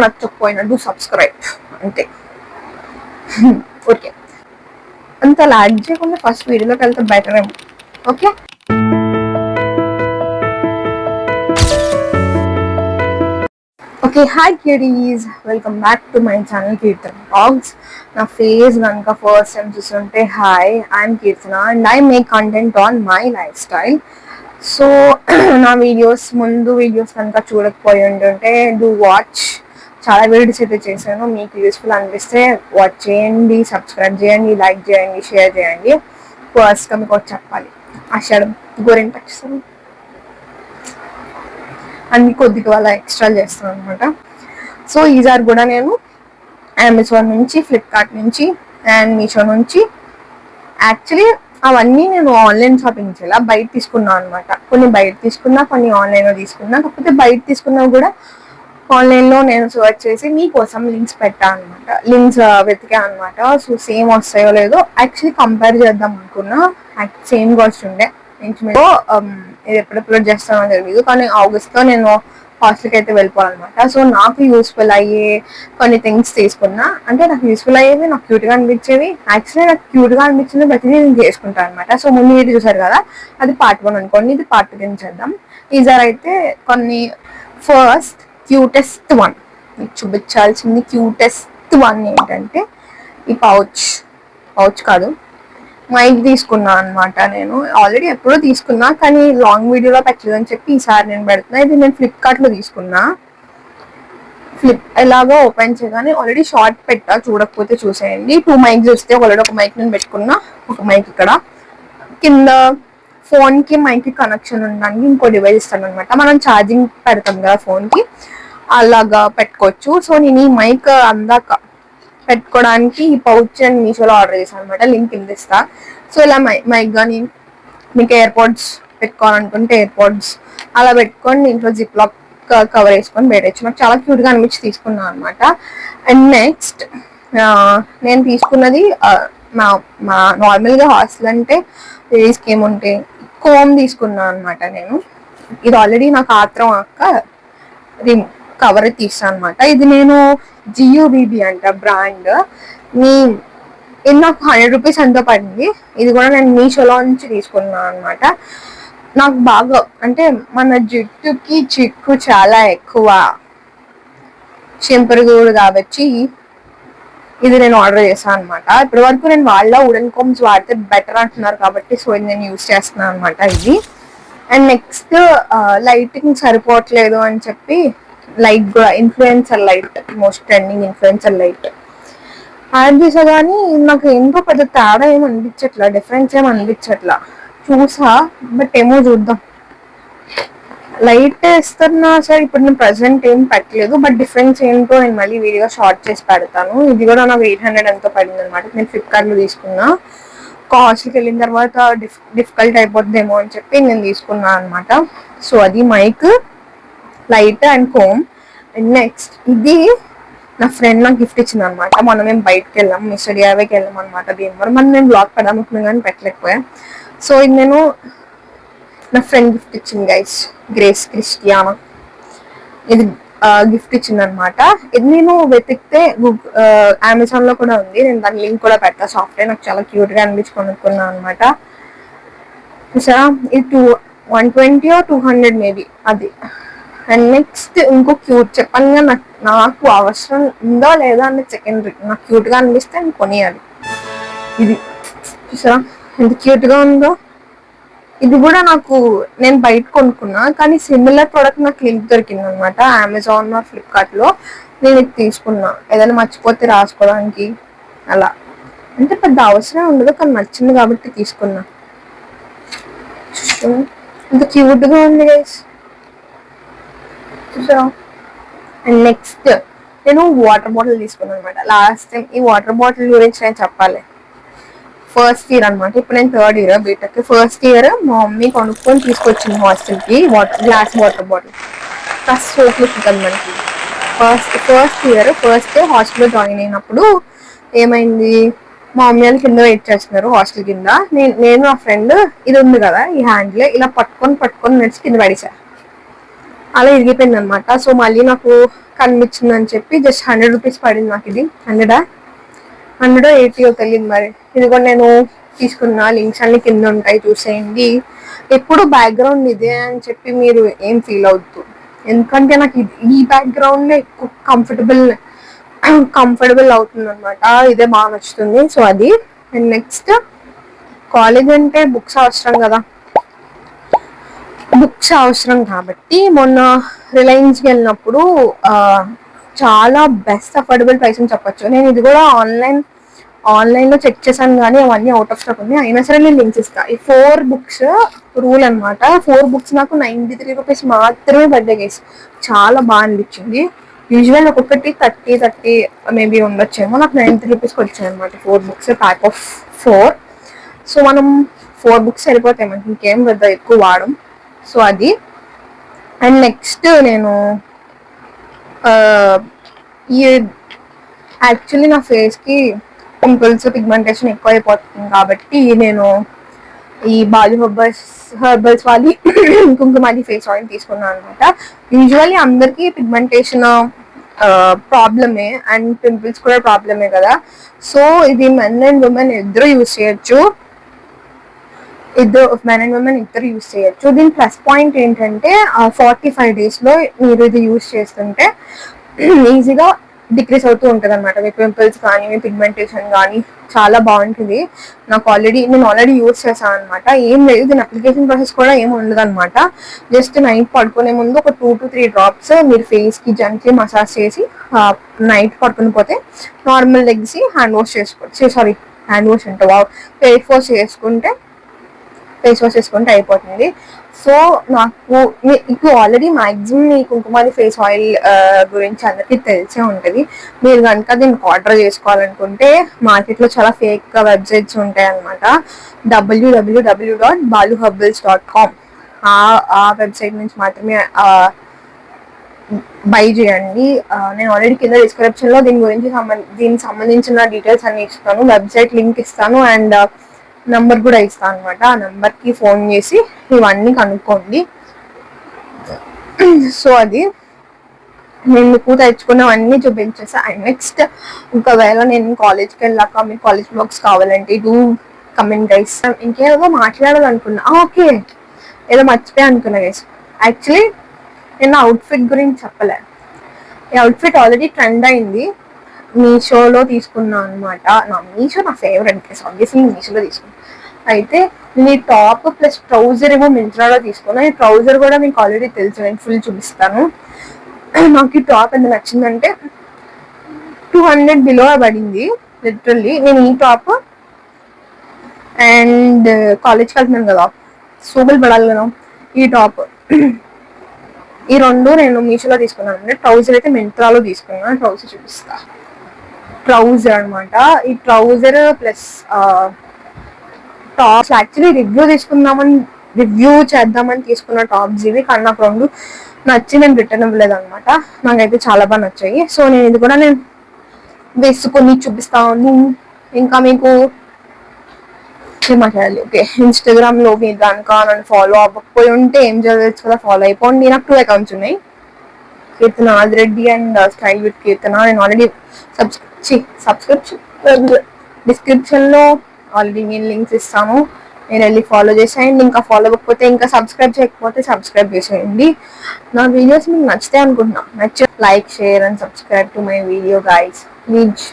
నచ్చకపోయినా do subscribe అంతే. Okay, అంత లాగ్ చేయకుండా ఫస్ట్ వీడియోలోకి వెళ్తే బెటర్ ఏమో. Okay, okay, hi kiddies, welcome back to my channel Keerthana vlogs. నా ఫేస్ కనుక ఫస్ట్ టైం చూస్తుంటే hi, I'm Keerthana and I make content on my lifestyle. So నా ముందు వీడియోస్ కనుక చూడకపోయి ఉంటుంటే డూ వాచ్. చాలా వీడియోస్ అయితే చేశాను, మీకు యూస్ఫుల్ అనిపిస్తే వాచ్ చేయండి, సబ్స్క్రైబ్ చేయండి, లైక్ చేయండి, షేర్ చేయండి. ఫస్ట్గా మీకు ఒకటి చెప్పాలి, ఆషాఢం గోరింటాకు అన్ని కొద్దిగా అలా ఎక్స్ట్రా చేస్తాను అనమాట. సో ఈసారి కూడా నేను అమెజాన్ నుంచి, ఫ్లిప్కార్ట్ నుంచి అండ్ మీషో నుంచి, యాక్చువల్లీ అవన్నీ నేను ఆన్లైన్ షాపింగ్ చేయాల, బయట తీసుకున్నాను అనమాట. కొన్ని బయట తీసుకున్నా, కొన్ని ఆన్లైన్లో తీసుకున్నా. కాకపోతే బయట తీసుకున్నా కూడా ఆన్లైన్లో నేను సర్చ్ చేసి మీకోసం లింక్స్ పెట్టాను అనమాట, లింక్స్ వెతికా అనమాట. సో సేమ్ వస్తాయో లేదో యాక్చువల్లీ కంపేర్ చేద్దాం అనుకున్నా. సేమ్ కాస్ట్ ఉండే ఇంచుమించు. ఇది ఎప్పుడు అప్లోడ్ చేస్తానో తెలియదు, కానీ ఆగస్ట్లో నేను హాస్టల్కి అయితే వెళ్ళిపోవాలన్నమాట. సో నాకు యూస్ఫుల్ అయ్యే కొన్ని థింగ్స్ తీసుకున్నా. అంటే నాకు యూస్ఫుల్ అయ్యేవి, నాకు క్యూట్గా అనిపించేవి. యాక్చువల్లీ నాకు క్యూట్గా అనిపించింది ప్రతిదీ నేను చేసుకుంటాను అనమాట. సో ముందు వీడియో చూసారు కదా, అది పార్ట్ 1 అనుకోండి, ఇది పార్ట్ 2 చేద్దాం. ఈసారి అయితే కొన్ని ఫస్ట్ క్యూటెస్ట్ వన్ మీకు చూపించాల్సింది. క్యూటెస్ట్ వన్ ఏంటంటే ఈ పౌచ్ కాదు, మైక్ తీసుకున్నా అనమాట. నేను ఆల్రెడీ ఎప్పుడో తీసుకున్నా, కానీ లాంగ్ వీడియోలో పెట్టలేదని చెప్పి ఈసారి నేను పెడుతున్నా. ఇది నేను ఫ్లిప్కార్ట్లో తీసుకున్నా. ఎలాగో ఓపెన్ చేయగానే ఆల్రెడీ షార్ట్ పెట్టా, చూడకపోతే చూసేయండి. 2 మైక్స్ వస్తే ఆల్రెడీ ఒక మైక్ నేను పెట్టుకున్నా, ఒక మైక్ ఇక్కడ కింద ఫోన్కి మైక్కి కనెక్షన్ ఉండడానికి ఇంకో డివైస్ ఇస్తాను అనమాట. మనం ఛార్జింగ్ పెడతాం కదా ఫోన్కి, అలాగా పెట్టుకోవచ్చు. సో నేను ఈ మైక్ అందాక పెట్టుకోవడానికి ఈ పౌచ్ అండ్ మీషోలో ఆర్డర్ చేశాను అనమాట, లింక్ కింద ఇస్తా. సో ఇలా మైక్ కానీ మీకు ఎయిర్పోడ్స్ పెట్టుకోవాలనుకుంటే ఎయిర్పోడ్స్ అలా పెట్టుకొని ఇంట్లో జిప్ లాక్ కవర్ వేసుకొని పెట్టచ్చు. నాకు చాలా క్యూట్గా అనిపించి తీసుకున్నాను అనమాట. అండ్ నెక్స్ట్ నేను తీసుకున్నది మా నార్మల్గా హాస్టల్ అంటే లేడీస్కి ఏముంటే కోమ్ తీసుకున్నాను అనమాట. నేను ఇది ఆల్రెడీ నాకు ఆత్రం అక్క కవర్ తీసాను అనమాట. ఇది నేను GUBB అంట బ్రాండ్. ఇది నాకు 100 రూపీస్ ఎంతో పడింది. ఇది కూడా నేను మీషోలో నుంచి తీసుకున్నాను అనమాట. నాకు బాగా అంటే మన జుట్టుకి చిక్కు చాలా ఎక్కువ చెంపరుగుడు కాబట్టి ఇది నేను ఆర్డర్ చేశాను అనమాట. ఇప్పటి వరకు నేను వాళ్ళ వుడెన్ కోమ్స్ వాడితే బెటర్ అంటున్నారు కాబట్టి సో ఇది నేను యూజ్ చేస్తున్నాను అనమాట ఇది. అండ్ నెక్స్ట్ లైటింగ్ సరిపోవట్లేదు అని చెప్పి లైట్ కూడా influencer light, most trending influencer light add చేసా. కానీ నాకు ఎంతో పెద్ద తేడా ఏమి అనిపించట్లా, డిఫరెన్స్ ఏమి అనిపించట్లా. చూసా బట్ ఏమో చూద్దాం. లైట్ వేస్తున్నా సరే ఇప్పుడు నేను ప్రజెంట్ ఏం పెట్టలేదు, బట్ డిఫరెన్స్ ఏంటో నేను మళ్ళీ వీడియో షార్ట్ చేసి పెడతాను. ఇది కూడా నాకు 800 ఎంతో పడింది అనమాట. నేను ఫ్లిప్కార్ట్లో తీసుకున్నా. హాస్టల్కి వెళ్ళిన తర్వాత డిఫికల్ట్ అయిపోతుందేమో అని చెప్పి నేను తీసుకున్నాను అనమాట. సో అది mike, light and comb. And next ఇది నా ఫ్రెండ్ నాకు గిఫ్ట్ ఇచ్చింది అనమాట. మొన్న మేము బయటకు వెళ్ళాం, మిస్టర్ డిఐవైకి వెళ్ళాం అనమాట. దీనివల్ల మనం నేను బ్లాగ్ పెడదామనుకున్నాను కానీ పెట్టలేకపోయా. సో ఇది నేను నా ఫ్రెండ్ గిఫ్ట్ ఇచ్చింది గైస్, గ్రేస్ క్రిస్టియానా. ఇది గిఫ్ట్ ఇచ్చింది అనమాట. ఇది నేను వెతికితే అమెజాన్లో కూడా ఉంది, నేను దాని లింక్ కూడా పెడతా. సాఫ్ట్వేర్ నాకు చాలా క్యూట్గా అనిపించి కొనుక్కున్నాను అనమాట. చూసారా, ఇది 120 or 200 మేబీ అది. అండ్ నెక్స్ట్ ఇంకో క్యూట్, చెప్పంగా నాకు అవసరం ఉందో లేదా అన్న సెకండరీ. నాకు క్యూట్గా అనిపిస్తే నేను కొనియాలి. ఇది చూసారా ఎంత క్యూట్గా ఉందో. ఇది కూడా నాకు నేను బయట కొనుక్కున్నా, కానీ సిమిలర్ ప్రోడక్ట్ నాకు లింక్ దొరికింది అనమాట అమెజాన్ ఆర్ ఫ్లిప్కార్ట్లో. నేను ఇది తీసుకున్నా ఏదైనా మర్చిపోతే రాసుకోవడానికి అలా. అంటే పెద్ద అవసరం ఉండదు, కానీ నచ్చింది కాబట్టి తీసుకున్నా. ఎంత క్యూట్గా ఉంది గైస్, చూసారా. అండ్ నెక్స్ట్ నేను వాటర్ బాటిల్ తీసుకున్నాను అనమాట. లాస్ట్ టైం ఈ వాటర్ బాటిల్ గురించి నేను చెప్పాలి. ఫస్ట్ ఇయర్ అనమాట, ఇప్పుడు నేను 3rd year BTech. First year మా మమ్మీ కొనుక్కొని తీసుకొచ్చింది హాస్టల్కి గ్లాస్ వాటర్ బాటిల్. ఫస్ట్ సోపులు ఉంటుంది మనకి. ఫస్ట్ ఇయర్ ఫస్ట్ డే హాస్టల్లో జాయిన్ అయినప్పుడు ఏమైంది, మా మమ్మీ వాళ్ళు కింద వెయిట్ చేస్తున్నారు హాస్టల్ కింద. నేను నా ఫ్రెండ్ ఇది ఉంది కదా ఈ హ్యాండిల్ ఇలా పట్టుకొని నడిచి కింద పడేసా. అలా ఇరిగిపోయింది అనమాట. సో మళ్ళీ నాకు కనిపించింది అని చెప్పి జస్ట్ 100 రూపీస్ పడింది నాకు. ఇది 180 తెలియదు మరి. ఇది కూడా నేను తీసుకున్న లింక్స్ అన్ని కింద ఉంటాయి, చూసేయండి. ఎప్పుడు బ్యాక్గ్రౌండ్ ఇదే అని చెప్పి మీరు ఏం ఫీల్ అవుతూ, ఎందుకంటే నాకు ఈ బ్యాక్గ్రౌండ్ ఎక్కువ కంఫర్టబుల్ అవుతుంది అనమాట. ఇదే బాగా నచ్చుతుంది. సో అది. అండ్ నెక్స్ట్ కాలేజ్ అంటే బుక్స్ అవసరం కదా, బుక్స్ అవసరం కాబట్టి మొన్న రిలయన్స్కి వెళ్ళినప్పుడు చాలా బెస్ట్ అఫోర్డబుల్ ప్రైస్ అని చెప్పొచ్చు. నేను ఇది కూడా ఆన్లైన్లో చెక్ చేశాను, కానీ అవన్నీ అవుట్ ఆఫ్ స్టాక్ ఉన్నాయి. అయినా సరే నేను లింక్స్ ఇస్తాను. ఈ 4 బుక్స్ రూల్ అనమాట. 4 బుక్స్ నాకు 93 రూపీస్ మాత్రమే పడ్డాయి గైస్. చాలా బాగా అనిపించింది. యూజువల్ ఒక్కొక్కటి 30 మేబీ ఉండొచ్చేమో, నాకు 93 రూపీస్కి వచ్చాయి అనమాట 4 బుక్స్, ప్యాక్ ఆఫ్ 4. సో మనం 4 బుక్స్ సరిపోతాయి మనకి, ఇంకేం పెద్ద ఎక్కువ వాడడం. సో అది. అండ్ నెక్స్ట్ నేను యాక్చువల్లీ నా ఫేస్కి పింపుల్స్, పిగ్మెంటేషన్ ఎక్కువ అయిపోతుంది కాబట్టి నేను ఈ బాలు హెర్బల్స్ వాళ్ళి కుంకుమాది ఫేస్ ఆయిల్ తీసుకున్నాను అనమాట. యూజువల్లీ అందరికీ పిగ్మెంటేషన్ ప్రాబ్లమే అండ్ పింపుల్స్ కూడా ప్రాబ్లమే కదా. సో ఇది మెన్ అండ్ ఉమెన్ ఇద్దరు యూజ్ చేయొచ్చు. మెన్ అండ్ ఉమెన్ ఇద్దరు యూజ్ చేయొచ్చు. దీని ప్లస్ పాయింట్ ఏంటంటే 45 డేస్లో మీరు ఇది యూజ్ చేస్తుంటే ఈజీగా డిక్రీస్ అవుతూ ఉంటుంది అనమాట. మీ పింపుల్స్ కానీ, మీ పిగ్మెంటేషన్ కానీ చాలా బాగుంటుంది. నేను ఆల్రెడీ యూజ్ చేశాను అనమాట. ఏం లేదు, దీని అప్లికేషన్ ప్రాసెస్ కూడా ఏమి ఉండదు అనమాట. జస్ట్ నైట్ పడుకునే ముందు ఒక 2 to 3 డ్రాప్స్ మీరు ఫేస్కి జెంట్లీ మసాజ్ చేసి నైట్ పడుకుని పోతే normal legs hand wash face wash చేసుకుంటే అయిపోతుంది. సో నాకు ఇప్పుడు ఆల్రెడీ మ్యాక్సిమం ఈ కుంకుమాది ఫేస్ ఆయిల్ గురించి అందరికీ తెలిసే ఉంటుంది. మీరు కనుక దీన్ని ఆర్డర్ చేసుకోవాలనుకుంటే మార్కెట్లో చాలా ఫేక్ వెబ్సైట్స్ ఉంటాయి అనమాట. www.baluherbals.com ఆ వెబ్సైట్ నుంచి మాత్రమే బై చేయండి. నేను ఆల్రెడీ కింద డిస్క్రిప్షన్లో దీనికి సంబంధించిన డీటెయిల్స్ అన్ని ఇస్తాను, వెబ్సైట్ లింక్ ఇస్తాను అండ్ నంబర్ కూడా ఇస్తాను అనమాట. ఆ నెంబర్కి ఫోన్ చేసి ఇవన్నీ కనుక్కోండి. సో అది నేను మీకు తెచ్చుకున్నవన్నీ చూపించేసా. అండ్ నెక్స్ట్ ఒకవేళ నేను కాలేజ్కి వెళ్ళాక మీకు కాలేజ్ బ్లాగ్స్ కావాలంటే డూ కమెంట్ గైస్. ఇంకేదో మాట్లాడాలనుకున్నా, ఓకే ఏదో మర్చిపోయా అనుకున్నా గైస్. యాక్చువల్లీ నేను అవుట్ఫిట్ గురించి చెప్పలే. ఈ అవుట్ఫిట్ ఆల్రెడీ ట్రెండ్ అయింది, మీషోలో తీసుకున్నాను అనమాట. మీషో నా ఫేవరెట్ గైస్, ఆబ్వియస్లీ మీషోలో తీసుకున్నాను. అయితే నేను ఈ టాప్ ప్లస్ ట్రౌజర్ ఏమో మింత్రాలో తీసుకున్నాను. ఈ ట్రౌజర్ కూడా మీకు ఆల్రెడీ తెలుసు, నేను ఫుల్ చూపిస్తాను. నాకు ఈ టాప్ ఎంత నచ్చిందంటే 200 బిలో పడింది లిటరల్లీ. నేను ఈ టాప్ అండ్ కాలేజ్కి వెళ్తున్నాను కదా, సూబులు పడాలి కదా, ఈ టాప్ ఈ రెండు నేను మీషోలో తీసుకున్నాను అంటే. ట్రౌజర్ అయితే మింత్రాలో తీసుకున్నాను. ట్రౌజర్ చూపిస్తా. ట్రౌజర్ అనమాట. ఈ trouser plus tops actually review చేద్దామని తీసుకున్న టాప్స్ ఇవి, కానీ నాకు రెండు నచ్చి నేను రిటర్న్ ఇవ్వలేదు అనమాట. నాకైతే చాలా బాగా నచ్చాయి. సో నేను ఇది కూడా వేసుకొని చూపిస్తాను. ఇంకా మీకు మాట్లాడాలి. ఓకే, ఇన్స్టాగ్రామ్లో మీరు కనుక నన్ను ఫాలో అవ్వకపోయి ఉంటే ఏం చదవచ్చు కదా, ఫాలో అయిపోండి. నాకు 2 అకౌంట్స్ ఉన్నాయి, కీర్తన ఆదిరెడ్డి అండ్ స్టైల్ విత్ కీర్తన. నేను ఆల్రెడీ డిస్క్రిప్షన్లో ఆల్రెడీ నేను లింక్స్ ఇస్తాను, నేను వెళ్ళి ఫాలో చేసేయండి. ఇంకా ఫాలో అవ్వకపోతే, ఇంకా సబ్స్క్రైబ్ చేయకపోతే సబ్స్క్రైబ్ చేసేయండి. నా వీడియోస్ మీకు నచ్చుతాయి అనుకుంటున్నా. Like, share and subscribe to my video guys. Please.